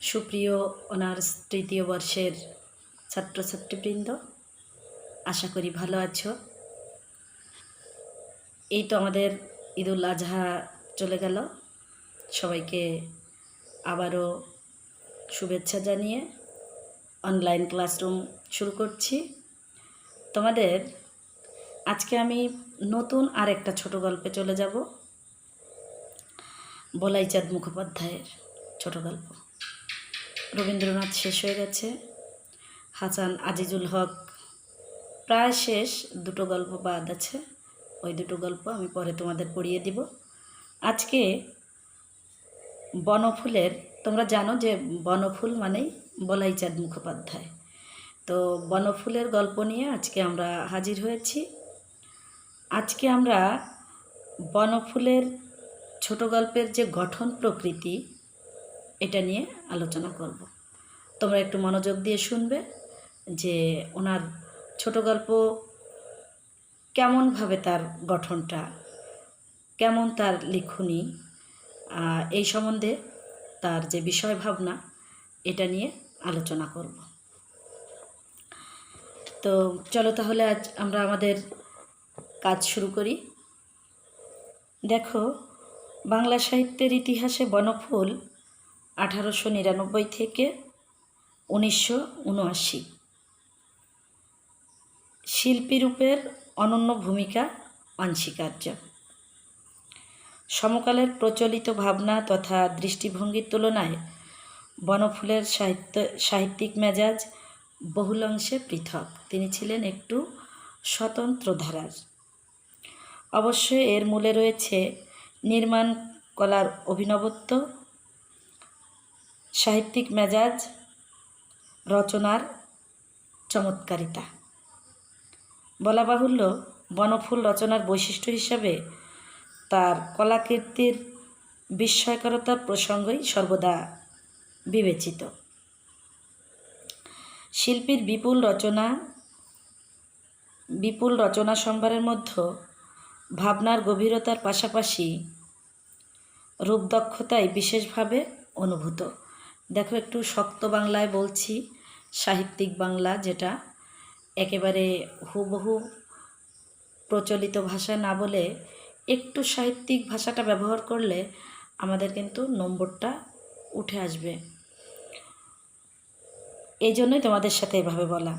সুপ্রিয় অনার্স তৃতীয় বর্ষের ছাত্রছাত্রীবৃন্দ, আশা করি ভালো আছো। এই তো আমাদের ঈদুল আজহা চলে গেল। সবাইকে আবারও শুভেচ্ছা জানিয়ে অনলাইন ক্লাসরুম শুরু করছি। তোমাদের আজকে আমি নতুন আর একটা ছোট গল্পে চলে যাব। বলাইচাঁদ মুখোপাধ্যায়ের ছোট গল্প। রবীন্দ্রনাথ শেষ হয়ে গেছে, হাসান আজিজুল হক প্রায় শেষ, দুটো গল্প বাদ আছে। ওই দুটো গল্প আমি পরে তোমাদের পড়িয়ে দিব। আজকে বনফুলের, তোমরা জানো যে বনফুল মানেই বলাইচাঁদ মুখোপাধ্যায়। তো বনফুলের গল্প নিয়ে আজকে আমরা হাজির হয়েছি। আজকে আমরা বনফুলের ছোট গল্পের যে গঠন প্রকৃতি, এটা নিয়ে আলোচনা করব। তোমরা একটু মনোযোগ দিয়ে শুনবে যে ওনার ছোট গল্প কেমনভাবে তার গঠনটা, কেমন তার লিখনি, এই সম্বন্ধে তার যে বিষয় ভাবনা, এটা নিয়ে আলোচনা করব। তো চলো তাহলে আজ আমরা আমাদের কাজ শুরু করি। দেখো, বাংলা সাহিত্যের ইতিহাসে বনফুল 1899 থেকে 1979 শিল্পীরূপের অনন্য ভূমিকা অনস্বীকার্য। সমকালের প্রচলিত ভাবনা তথা দৃষ্টিভঙ্গির তুলনায় বনফুলের সাহিত্যিক মেজাজ বহুলাংশে পৃথক। তিনি ছিলেন একটু স্বতন্ত্র ধারার। অবশ্যই এর মূলে রয়েছে নির্মাণ কলার অভিনবত্ব, সাহিত্যিক মেজাজ, রচনার চমৎকারিতা। বলা বাহুল্য, বনফুল রচনার বৈশিষ্ট্য হিসাবে তার কলাকীর্তির বিস্ময়করতার প্রসঙ্গই সর্বদা বিবেচিত। শিল্পীর বিপুল রচনা সম্ভারের মধ্যে ভাবনার গভীরতার পাশাপাশি রূপদক্ষতাই বিশেষভাবে অনুভূত। দেখো, একটু শক্ত বাংলায় বলছি, সাহিত্যিক বাংলা, যেটা একেবারে হুবহু প্রচলিত ভাষা না বলে একটু সাহিত্যিক ভাষাটা ব্যবহার করলে আমাদের কিন্তু নম্বরটা উঠে আসবে। এই জন্যই তোমাদের সাথে এভাবে বলা।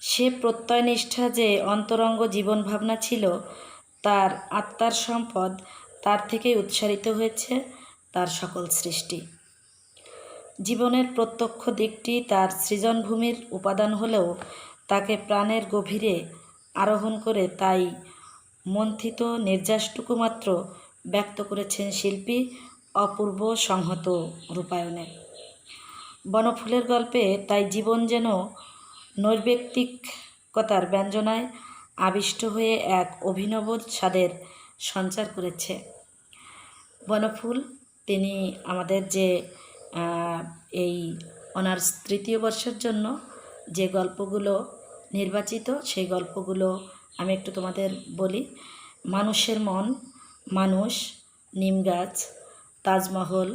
সে প্রত্যয়নিষ্ঠা যে অন্তরঙ্গ জীবন ভাবনা ছিল, তার আত্মার সম্পদ, তার থেকেই উৎসারিত হয়েছে তার সকল সৃষ্টি। জীবনের প্রত্যক্ষ দিকটি তার সৃজনভূমির উপাদান হলেও তাকে প্রাণের গভীরে আরোহণ করে তাই মন্থিত নির্যাসটুকু মাত্র ব্যক্ত করেছেন শিল্পী অপূর্ব সংহত রূপায়ণে। বনফুলের গল্পে তাই জীবন যেন নৈর্ব্যক্তিকতার ব্যঞ্জনায় আবিষ্ট হয়ে এক অভিনব স্বাদের সঞ্চার করেছে। বনফুল, তিনি আমাদের যে এই অনার্স তৃতীয় বর্ষের জন্য যে গল্পগুলো নির্বাচিত, সেই গল্পগুলো আমি একটু তোমাদের বলি। মানুষের মন, মানুষ, নিমগাছ, তাজমহল,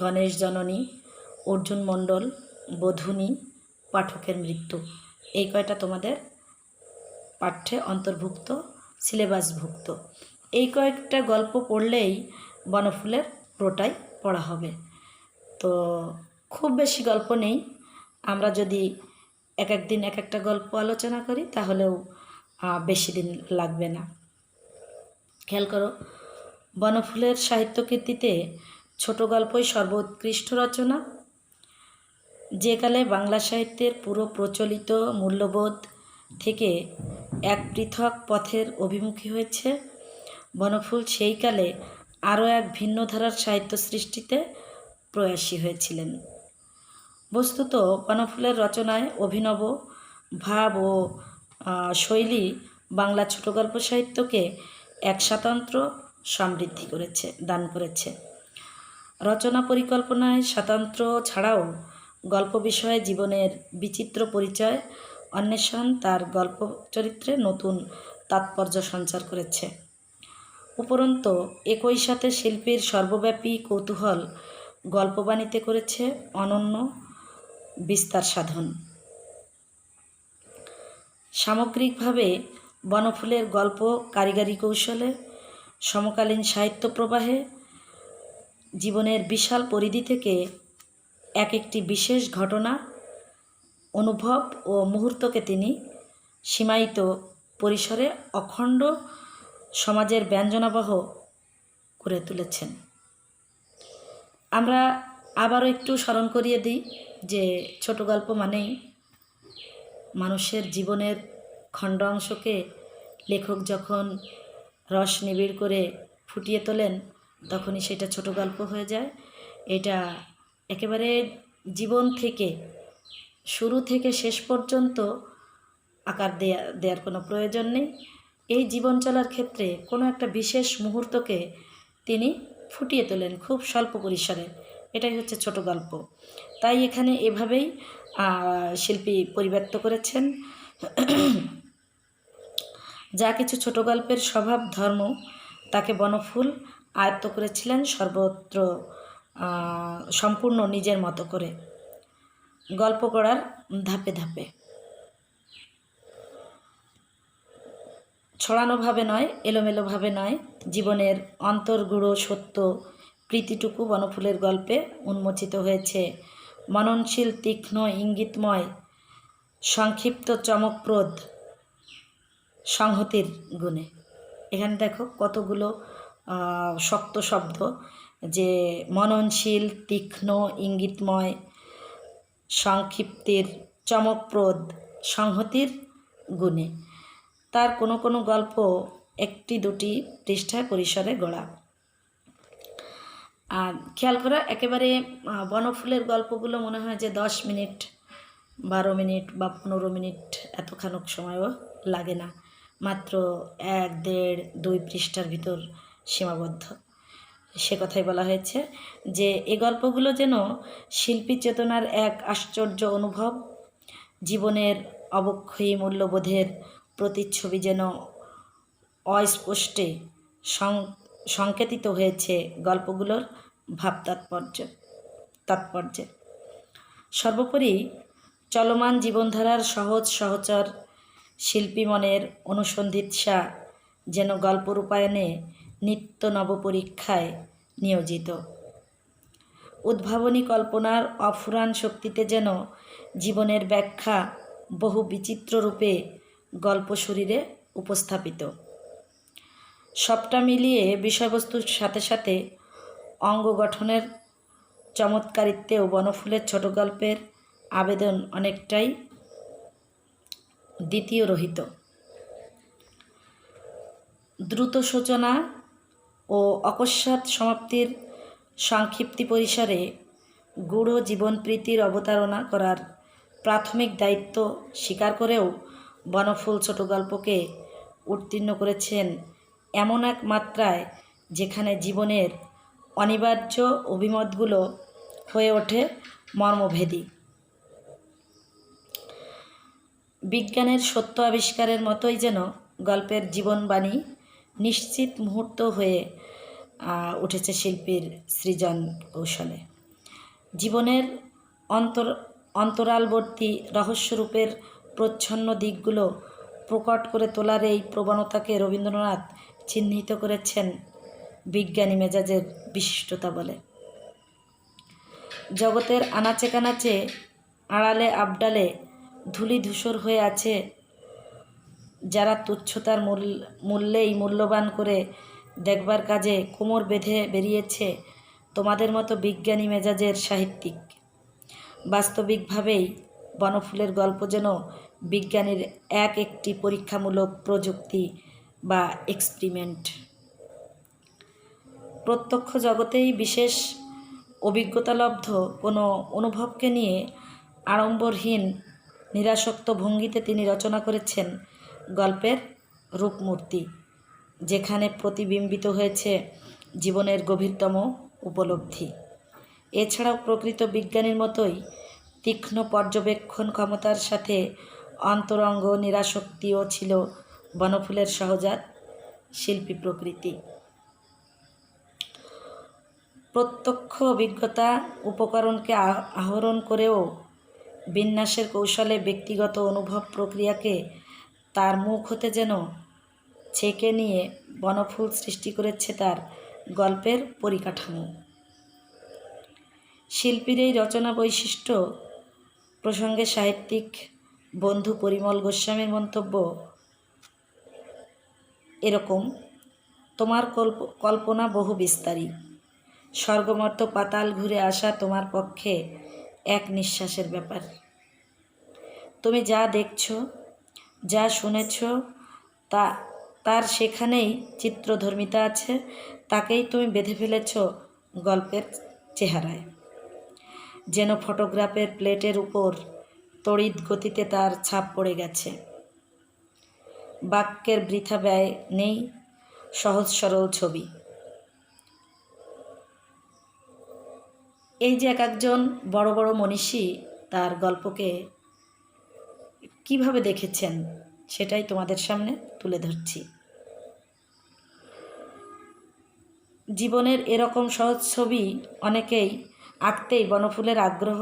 গণেশ জননী, অর্জুন মণ্ডল, বধূনি, পাঠকের মৃত্যু, এই কয়টা তোমাদের পাঠ্যে অন্তর্ভুক্ত, সিলেবাসভুক্ত। এই কয়েকটা গল্প পড়লেই বনফুলের পুরোটাই পড়া হবে। তো খুব বেশি গল্প নেই, আমরা যদি এক একদিন এক একটা গল্প আলোচনা করি তাহলেও বেশি দিন লাগবে না। খেয়াল করো, বনফুলের সাহিত্যকীর্তিতে ছোট গল্পই সর্বোৎকৃষ্ট রচনা। যে কালে বাংলা সাহিত্যের পুরো প্রচলিত মূল্যবোধ থেকে এক পৃথক পথের অভিমুখী হয়েছে, বনফুল সেই কালে আরও এক ভিন্ন ধারার সাহিত্য সৃষ্টিতে প্রয়াসী হয়েছিলেন। বস্তুত বনফুলের রচনায় অভিনব ভাব ও শৈলী বাংলা ছোট গল্প সাহিত্যকে এক স্বাতন্ত্র সমৃদ্ধি দান করেছে। রচনা পরিকল্পনায় স্বাতন্ত্র্য ছাড়াও গল্প বিষয়ে জীবনের বিচিত্র পরিচয় অন্বেষণ তার গল্প চরিত্রে নতুন তাৎপর্য সঞ্চার করেছে। উপরন্তু একই সাথে শিল্পীর সর্বব্যাপী কৌতূহল গল্পবাণীতে করেছে অনন্য বিস্তার সাধন। সামগ্রিকভাবে বনফুলের গল্প কারিগরি কৌশলে, সমকালীন সাহিত্য প্রবাহে, জীবনের বিশাল পরিধি থেকে এক একটি বিশেষ ঘটনা, অনুভব ও মুহূর্তকে তিনি সীমায়িত পরিসরে অখণ্ড সমাজের ব্যঞ্জনাবহ করে তুলেছেন। আমরা আবারও একটু স্মরণ করিয়ে দিই যে ছোট গল্প মানেই মানুষের জীবনের খণ্ড অংশকে লেখক যখন রস নিবিড় করে ফুটিয়ে তোলেন তখনই সেটা ছোট গল্প হয়ে যায়। এটা একেবারে জীবন থেকে শুরু থেকে শেষ পর্যন্ত আকার দেওয়ার কোনো প্রয়োজন নেই। এই জীবন চলার ক্ষেত্রে কোনো একটা বিশেষ মুহূর্তকে তিনি ফুটিয়ে তোলেন খুব স্বল্প পরিসরে, এটাই হচ্ছে ছোট গল্প। তাই এখানে এভাবেই শিল্পী পরিব্যক্ত করেছেন। যা কিছু ছোট গল্পের স্বভাব ধর্ম তাকে বনফুল আয়ত্ত করেছিলেন সর্বত্র সম্পূর্ণ নিজের মতো করে, গল্প করার ধাপে ধাপে, ছড়ানোভাবে নয়, এলোমেলোভাবে নয়। জীবনের অন্তর্গূঢ় সত্য প্রীতিটুকু বনফুলের গল্পে উন্মোচিত হয়েছে মননশীল, তীক্ষ্ণ, ইঙ্গিতময়, সংক্ষিপ্ত, চমকপ্রদ সংহতির গুণে। এখানে দেখো কতগুলো শক্ত শব্দ, যে মননশীল, তীক্ষ্ণ, ইঙ্গিতময়, সংক্ষিপ্তের, চমকপ্রদ, সংহতির গুণে। তার কোনো কোনো গল্প একটি দুটি পৃষ্ঠা পরিসরে গড়া। আর খেয়াল করা, একেবারে বনফুলের গল্পগুলো মনে হয় যে 10 মিনিট, 12 মিনিট বা 15 মিনিট এতখানুক সময়ও লাগে না, মাত্র 1, 1.5, 2 পৃষ্ঠার ভিতর সীমাবদ্ধ। সে কথাই বলা হয়েছে যে এই গল্পগুলো যেন শিল্পী চেতনার এক আশ্চর্য অনুভব, জীবনের অবক্ষয়ী মূল্যবোধের প্রতিচ্ছবি যেন অস্পষ্টে সংকেতিত হয়েছে গল্পগুলোর ভাব তাৎপর্যে। সর্বোপরি চলমান জীবনধারার সহজ সহচর শিল্পী মনের অনুসন্ধিৎসা যেন গল্প রূপায়ণে নিত্য নবপরীক্ষায় নিয়োজিত। উদ্ভাবনী কল্পনার অফুরান শক্তিতে যেন জীবনের ব্যাখ্যা বহু বিচিত্র রূপে গল্প শরীরে উপস্থাপিত। সবটা মিলিয়ে বিষয়বস্তুর সাথে সাথে অঙ্গ গঠনের চমৎকারিত্বেও বনফুলের ছোট গল্পের আবেদন অনেকটাই দ্বিতীয় রহিত। দ্রুত সূচনা ও অকস্মাৎ সমাপ্তির সংক্ষিপ্তি পরিসরে গূঢ় জীবনপ্রীতির অবতারণা করার প্রাথমিক দায়িত্ব স্বীকার করেও বনফুল ছোট গল্পকে উত্তীর্ণ করেছেন এমন এক মাত্রায় যেখানে জীবনের অনিবার্য অভিমতগুলো হয়ে ওঠে মর্মভেদী। বিজ্ঞানের সত্য আবিষ্কারের মতোই যেন গল্পের জীবনবাণী নিশ্চিত মুহূর্ত হয়ে উঠেছে শিল্পীর সৃজন কৌশলে। জীবনের অন্তরালবর্তী রহস্যরূপের প্রচ্ছন্ন দিকগুলো প্রকট করে তোলার এই প্রবণতাকে রবীন্দ্রনাথ চিহ্নিত করেছেন বিজ্ঞানী মেজাজের বিশিষ্টতা বলে। জগতের আনাচে কানাচে, আড়ালে আবডালে ধূলি ধূসর হয়ে আছে যারা তুচ্ছতার মূল্যেই মূল্যবান করে দেখবার কাজে কোমর বেঁধে বেরিয়েছে তোমাদের মতো বিজ্ঞানী মেজাজের সাহিত্যিক। বাস্তবিকভাবেই বনফুলের গল্প যেন বিজ্ঞানীর একটি পরীক্ষামূলক প্রযুক্তি বা এক্সপেরিমেন্ট। প্রত্যক্ষ জগতেই বিশেষ অভিজ্ঞতালব্ধ কোনো অনুভবকে নিয়ে আড়ম্বরহীন নিরাসক্ত ভঙ্গিতে তিনি রচনা করেছেন গল্পের রূপমূর্তি, যেখানে প্রতিবিম্বিত হয়েছে জীবনের গভীরতম উপলব্ধি। এছাড়াও প্রকৃত বিজ্ঞানীর মতোই তীক্ষ্ণ পর্যবেক্ষণ ক্ষমতার সাথে অন্তরঙ্গ নিরাসক্তিও ছিল বনফুলের সহজাত শিল্পী প্রকৃতি। প্রত্যক্ষ অভিজ্ঞতা উপকরণকে আহরণ করেও বিন্যাসের কৌশলে ব্যক্তিগত অনুভব প্রক্রিয়াকে তার মুখ হতে যেন ছেঁকে নিয়ে বনফুল সৃষ্টি করেছে তার গল্পের পরিকাঠামো। শিল্পীর এই রচনা বৈশিষ্ট্য প্রসঙ্গে সাহিত্যিক বন্ধু পরিমল গোস্বামীর মন্তব্য এরকম: তোমার কল্পনা বহু বিস্তারী, স্বর্গমর্ত পাতাল ঘুরে আসা তোমার পক্ষে এক নিঃশ্বাসের ব্যাপার। তুমি যা দেখছ, যা শুনেছ, তার সেখানেই চিত্রধর্মিতা আছে, তাকেই তুমি বেঁধে ফেলেছ গল্পের চেহারায়। যেন ফটোগ্রাফের প্লেটের উপর তড়িৎ গতিতে তার ছাপ পড়ে গেছে। বাক্যের বৃথা ব্যয় নেই, সহজ সরল ছবি। এই যে এক একজন বড় বড় মনীষী তার গল্পকে কিভাবে দেখেছেন সেটাই তোমাদের সামনে তুলে ধরছি। জীবনের এরকম সহজ ছবি অনেকেই আঁকতেই বনফুলের আগ্রহ,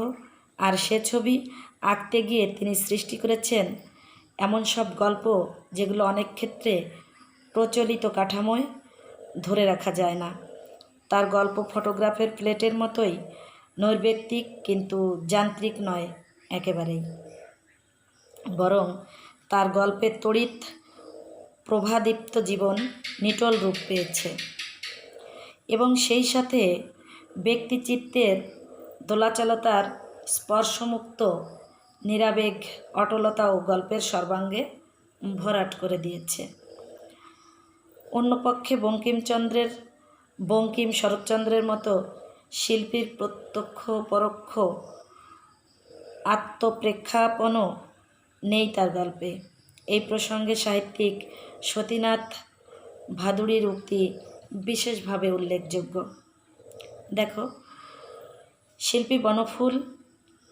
আর সে ছবি আঁকতে গিয়ে তিনি সৃষ্টি করেছেন এমন সব গল্প যেগুলো অনেক ক্ষেত্রে প্রচলিত কাঠামোয় ধরে রাখা যায় না। তার গল্প ফটোগ্রাফের প্লেটের মতোই নৈর্ব্যক্তিক, কিন্তু যান্ত্রিক নয় একেবারেই, বরং তার গল্পের তড়িৎ প্রভাদীপ্ত জীবন নিটল রূপ পেয়েছে, এবং সেই সাথে ব্যক্তিচিত্তের দোলাচলতার স্পর্শমুক্ত নিরাবেগ অটলতাও গল্পের সর্বাঙ্গে ভরাট করে দিয়েছে। অন্যপক্ষে বঙ্কিম শরৎচন্দ্রের মতো শিল্পীর প্রত্যক্ষ পরোক্ষ আত্মপ্রেক্ষাপনও নেই তার গল্পে। এই প্রসঙ্গে সাহিত্যিক সতীনাথ ভাদুড়ির উক্তি বিশেষভাবে উল্লেখযোগ্য। দেখো, শিল্পী বনফুল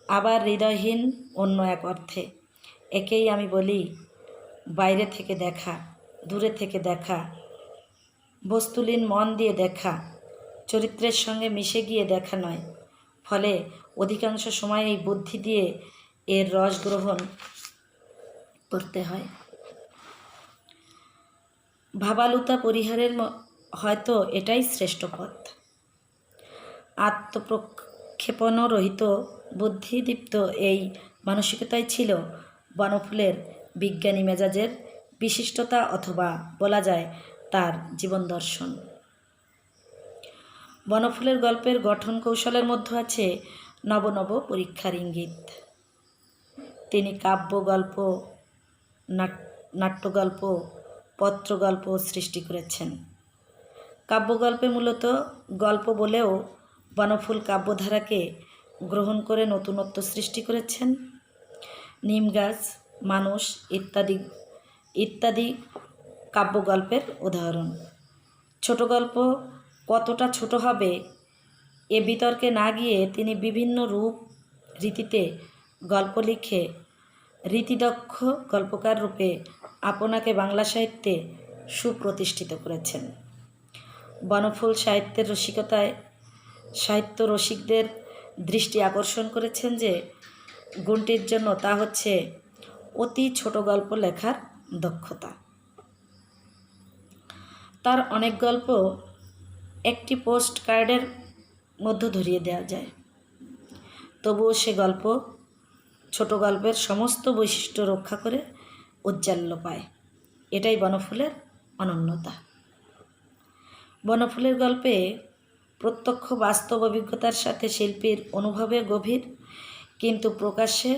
আবার হৃদয়হীন অন্য এক অর্থে। একেই আমি বলি বাইরে থেকে দেখা, দূরে থেকে দেখা, বস্তুলীন মন দিয়ে দেখা, চরিত্রের সঙ্গে মিশে গিয়ে দেখা নয়। ফলে অধিকাংশ সময় এই বুদ্ধি দিয়ে এর রস গ্রহণ করতে হয়। ভাবালুতা পরিহারের হয়তো এটাই শ্রেষ্ঠ পথ। আত্মপ্রক্ষেপণ রহিত বুদ্ধিদীপ্ত এই মানসিকতাই ছিল বনফুলের বিজ্ঞানী মেজাজের বিশিষ্টতা, অথবা বলা যায় তার জীবন দর্শন। বনফুলের গল্পের গঠন কৌশলের মধ্যে আছে নব নব পরীক্ষার ইঙ্গিত। তিনি কাব্য গল্প, নাট্যগল্প, পত্রগল্প সৃষ্টি করেছেন। কাব্যগল্পে মূলত গল্প বলেও বনফুল কাব্যধারাকে গ্রহণ করে নতুনত্ব সৃষ্টি করেছেন। নিম গাছ, মানুষ ইত্যাদি কাব্যগল্পের উদাহরণ। ছোট গল্প কতটা ছোট হবে এ বিতর্কে না গিয়ে তিনি বিভিন্ন রূপ রীতিতে গল্প লিখে রীতিদক্ষ গল্পকার রূপে আপনাকে বাংলা সাহিত্যে সুপ্রতিষ্ঠিত করেছেন। বনফুল সাহিত্য রসিকদের দৃষ্টি আকর্ষণ করেছেন যে গুণটির জন্য, তা হচ্ছে অতি ছোট গল্প লেখার দক্ষতা। তার অনেক গল্প একটি পোস্ট কার্ডের মধ্যে ধরিয়ে দেওয়া যায়, তবুও সে গল্প ছোট গল্পের সমস্ত বৈশিষ্ট্য রক্ষা করে ঔজ্জ্বল্য পায়। এটাই বনফুলের অনন্যতা। বনফুলের গল্পে প্রত্যক্ষ বাস্তব অভিজ্ঞতার সাথে শিল্পীর অনুভবের গভীর কিন্তু প্রকাশ্যে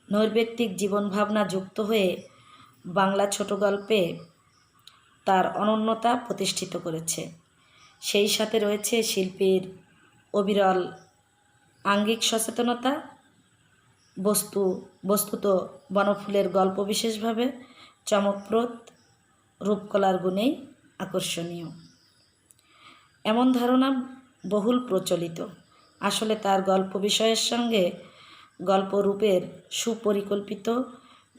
নৈর্ব্যক্তিক জীবন ভাবনা যুক্ত হয়ে বাংলা ছোট গল্পে তার অনন্যতা প্রতিষ্ঠিত করেছে। সেই সাথে রয়েছে শিল্পীর অবিরল আঙ্গিক সচেতনতা। বস্তুত বনফুলের গল্প বিশেষভাবে চমকপ্রদ, রূপকলার গুণেই আকর্ষণীয় এমন ধারণা বহুল প্রচলিত। আসলে তার গল্প বিষয়ের সঙ্গে গল্পরূপের সুপরিকল্পিত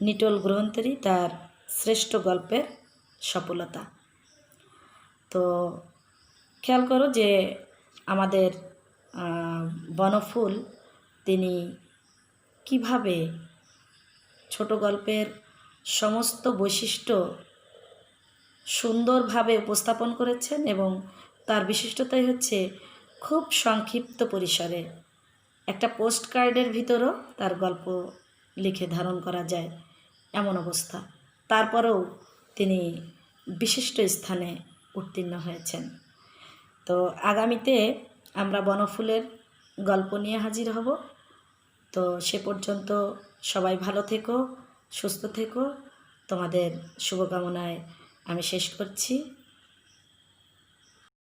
নিটল গ্রন্থেরই তার শ্রেষ্ঠ গল্পের সফলতা। তো খেয়াল করো যে আমাদের বনফুল তিনি কিভাবে ছোট গল্পের সমস্ত বৈশিষ্ট্য সুন্দরভাবে উপস্থাপন করেছেন, এবং তার বিশিষ্টতাই হচ্ছে খুব সংক্ষিপ্ত পরিসরে একটা পোস্ট কার্ডের ভিতরও তার গল্প লিখে ধারণ করা যায় এমন অবস্থা। তারপরেও তিনি বিশিষ্ট স্থানে উত্তীর্ণ হয়েছেন। তো আগামীতে আমরা বনফুলের গল্প নিয়ে হাজির হব। তো সে পর্যন্ত সবাই ভালো থেকো, সুস্থ থেকো। তোমাদের শুভকামনায় আমি শেষ করছি।